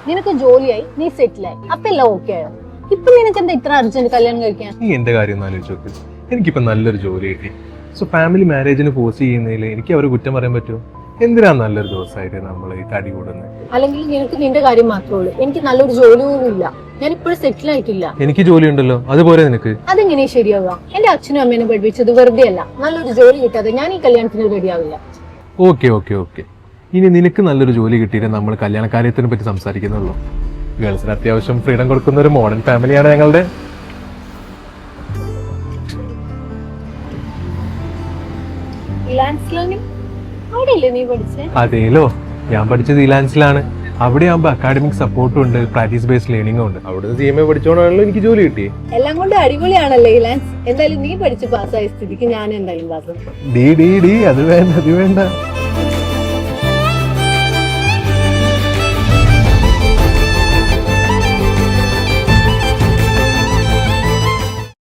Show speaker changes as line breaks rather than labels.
നിനക്ക് ജോലിയായി, നീ സെറ്റിലായി, അപ്പൊ എല്ലാം ഓക്കെ ആയോ? ഇപ്പൊ നിനക്ക് എന്താ ഇത്ര അർജന്റ് കല്യാണം കഴിക്കാൻ?
നീ എന്റെ കാര്യം ഒന്ന് ആലോചിച്ച് നോക്ക്. എനിക്കിപ്പോ നല്ലൊരു ജോലി കിട്ടി. സോ ഫാമിലി മാരേജിന് ഫോഴ്സ് ചെയ്യുന്നതിൽ എനിക്ക് അവർ കുറ്റം പറയാൻ പറ്റുമോ? എന്തിനാ നല്ലൊരു ദിവസമായിട്ട് നമ്മൾ ഈ തടി കൂടുന്നത്?
അല്ലെങ്കിൽ നിനക്ക് നിന്റെ കാര്യം മാത്രമേ ഉള്ളൂ. എനിക്ക് നല്ലൊരു ജോലി പോലും ഇല്ല, ഞാൻ ഇപ്പോഴും സെറ്റിൽ ആയിട്ടില്ല.
എനിക്ക് ജോലി ഉണ്ടല്ലോ, അതുപോലെ നിനക്ക്.
അതെങ്ങനെ ശരിയാവുക? എന്റെ അച്ഛനും അമ്മേനെ പഠിപ്പിച്ചത് വെറുതെ അല്ല. നല്ലൊരു ജോലി കിട്ടാതെ ഞാൻ ഈ കല്യാണത്തിന് റെഡിയാവില്ല.
ഓക്കെ ഓക്കെ ഓക്കെ, ഇനി നിനക്ക് നല്ലൊരു ജോലി കിട്ടിയിട്ട് നമ്മൾ കല്യാണ കാര്യത്തിനെ പറ്റി സംസാരിക്കുന്നുള്ളൂ. ഗേൾസിന് അത്യാവശ്യം ഫ്രീഡം കൊടുക്കുന്ന ഒരു മോഡേൺ ഫാമിലിയാണ് ഞങ്ങളുടെ.
അവിടെയല്ലേ നീ പഠിച്ചേ?
അതേലോ, ഞാൻ പഠിച്ചത് ഇലാൻസിലാണ്. അവിടെ ആകുമ്പോൾ അക്കാഡമിക് സപ്പോർട്ടും ഉണ്ട്, പ്രാക്ടീസ് ബേസ്ഡ് ലേണിംഗും ഉണ്ട്. അവിടെ CMA പഠിച്ചോണ്ടാണല്ലോ എനിക്ക് ജോലി കിട്ടി.
എല്ലാം കൊണ്ട് അടിപൊളിയാണല്ലേ ഇലാൻസ്. എന്തായാലും നീ പഠിച്ച് പാസ്സായ സ്ഥിതിക്ക് ഞാൻ എന്തായാലും പാസ്സാവും.
അത് വേണ്ട.